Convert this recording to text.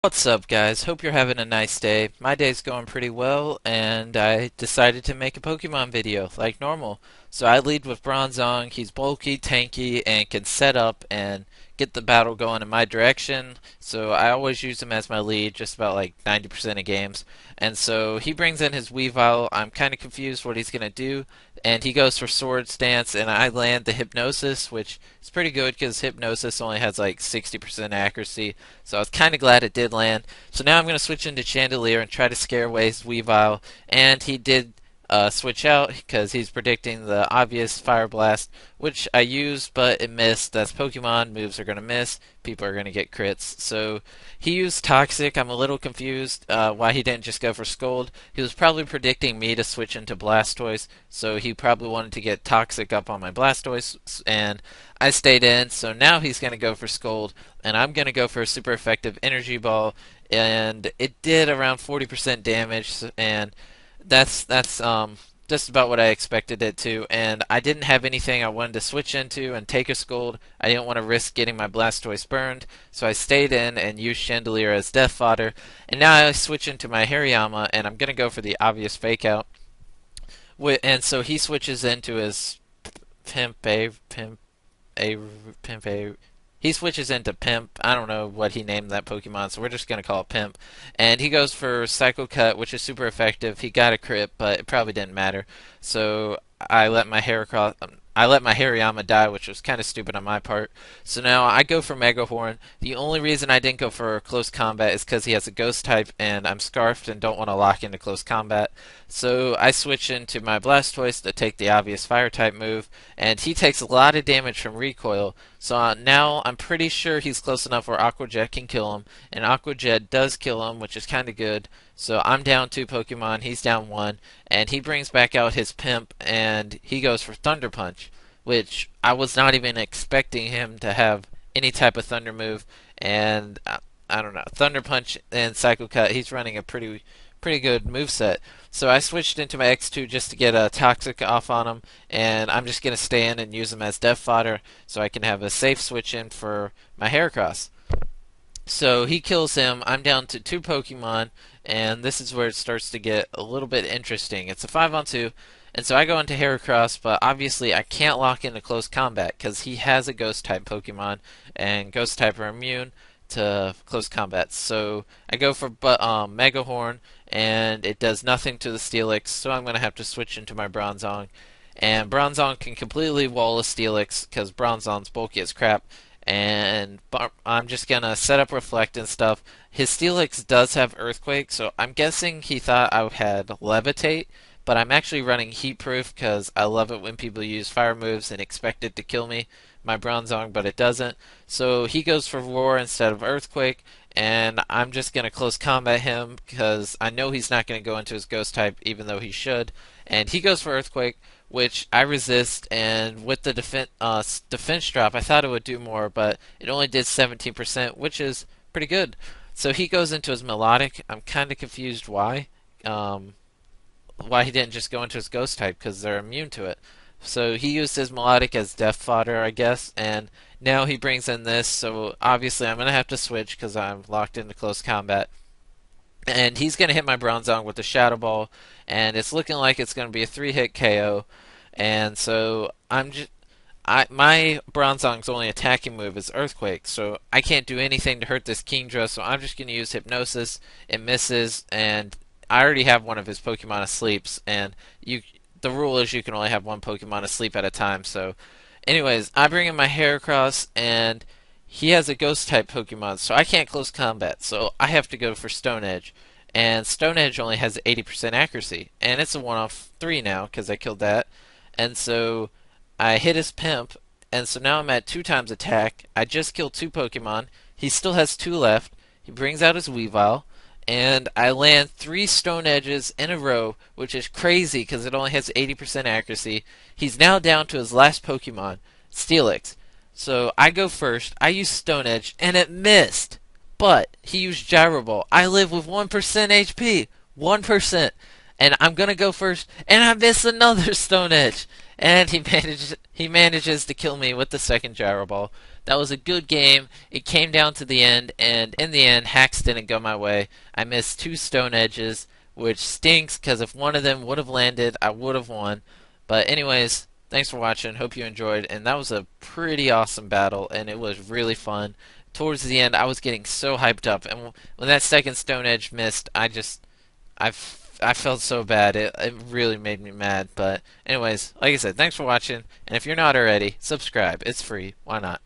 What's up, guys? Hope you're having a nice day. My day's going pretty well, and I decided to make a Pokemon video, like normal. So I lead with Bronzong. He's bulky, tanky, and can set up and get the battle going in my direction. So I always use him as my lead, just about like 90% of games. And so he brings in his Weavile. I'm kind of confused what he's going to do, and he goes for Swords Dance, and I land the Hypnosis, which is pretty good because Hypnosis only has like 60% accuracy. So I was kind of glad it did land. So now I'm going to switch into Chandelier and try to scare away his Weavile. And he did switch out because he's predicting the obvious Fire Blast, which I used, but it missed. That's Pokemon. Moves are going to miss. People are going to get crits. So he used Toxic. I'm a little confused why he didn't just go for Scold. He was probably predicting me to switch into Blastoise, so he probably wanted to get Toxic up on my Blastoise, and I stayed in. So now he's going to go for Scold, and I'm going to go for a super effective Energy Ball, and it did around 40% damage, and that's just about what I expected it to, and I didn't have anything I wanted to switch into and take a Scold. I didn't want to risk getting my Blastoise burned, so I stayed in and used Chandelier as death fodder. And now I switch into my Hariyama, and I'm gonna go for the obvious fake out. And so he switches into his Pimp A, Pimp A, Pimp A. He switches into Pimp. I don't know what he named that Pokemon, so we're just going to call it Pimp. And he goes for Psycho Cut, which is super effective. He got a crit, but it probably didn't matter. So I let my Hariyama die, which was kind of stupid on my part. So now I go for Mega Horn. The only reason I didn't go for close combat is because he has a Ghost type, and I'm Scarfed and don't want to lock into close combat. So I switch into my Blastoise to take the obvious Fire type move, and he takes a lot of damage from recoil. So now I'm pretty sure he's close enough where Aqua Jet can kill him, and Aqua Jet does kill him, which is kind of good. So I'm down 2 Pokemon, he's down 1, and he brings back out his Pimp, and he goes for Thunder Punch, which I was not even expecting him to have any type of Thunder move, and I don't know, Thunder Punch and Psycho Cut, he's running a pretty good move set. So I switched into my X2 just to get a Toxic off on him, and I'm just going to stay in and use him as death fodder so I can have a safe switch in for my Heracross. So he kills him. I'm down to 2 Pokemon, and this is where it starts to get a little bit interesting. It's a 5-on-2, and so I go into Heracross, but obviously I can't lock into close combat because he has a Ghost type Pokemon, and Ghost type are immune to close combat. So I go for Mega Horn, and it does nothing to the Steelix, so I'm going to have to switch into my Bronzong. And Bronzong can completely wall a Steelix because Bronzong's bulky as crap, and I'm just gonna set up Reflect and stuff. His Steelix does have Earthquake, so I'm guessing he thought I had Levitate, but I'm actually running Heat Proof because I love it when people use fire moves and expect it to kill me, my Bronzong, but it doesn't. So he goes for Roar instead of Earthquake, and I'm just gonna close combat him because I know he's not gonna go into his Ghost type, even though he should. And he goes for Earthquake, which I resist, and with the defense drop, I thought it would do more, but it only did 17%, which is pretty good. So he goes into his Melodic. I'm kind of confused um, why he didn't just go into his Ghost type, because they're immune to it. So he used his Melodic as death fodder, I guess, and now he brings in this, so obviously I'm going to have to switch because I'm locked into close combat. And he's going to hit my Bronzong with the Shadow Ball, and it's looking like it's going to be a 3-hit KO. And so my Bronzong's only attacking move is Earthquake, so I can't do anything to hurt this Kingdra, so I'm just going to use Hypnosis. It misses, and I already have one of his Pokemon asleep, and the rule is you can only have one Pokemon asleep at a time. So anyways, I bring in my Heracross, and he has a Ghost type Pokemon, so I can't close combat, so I have to go for Stone Edge. And Stone Edge only has 80% accuracy, and it's a 1-off 3 now because I killed that. And so I hit his Pimp, and so now I'm at 2 times attack. I just killed 2 Pokemon. He still has 2 left. He brings out his Weavile, and I land 3 Stone Edges in a row, which is crazy because it only has 80% accuracy. He's now down to his last Pokemon, Steelix. So I go first. I use Stone Edge, and it missed. But he used Gyro Ball. I live with 1% HP. 1%. And I'm gonna go first, and I miss another Stone Edge. And he manages to kill me with the second gyro ball. That was a good game. It came down to the end, and in the end, hacks didn't go my way. I missed two stone edges, which stinks because if one of them would have landed, I would have won. But anyways, thanks for watching. Hope you enjoyed, and that was a pretty awesome battle, and it was really fun. Towards the end, I was getting so hyped up, and when that second stone edge missed, I felt so bad. It really made me mad. But anyways, like I said, thanks for watching, and if you're not already, subscribe. It's free. Why not?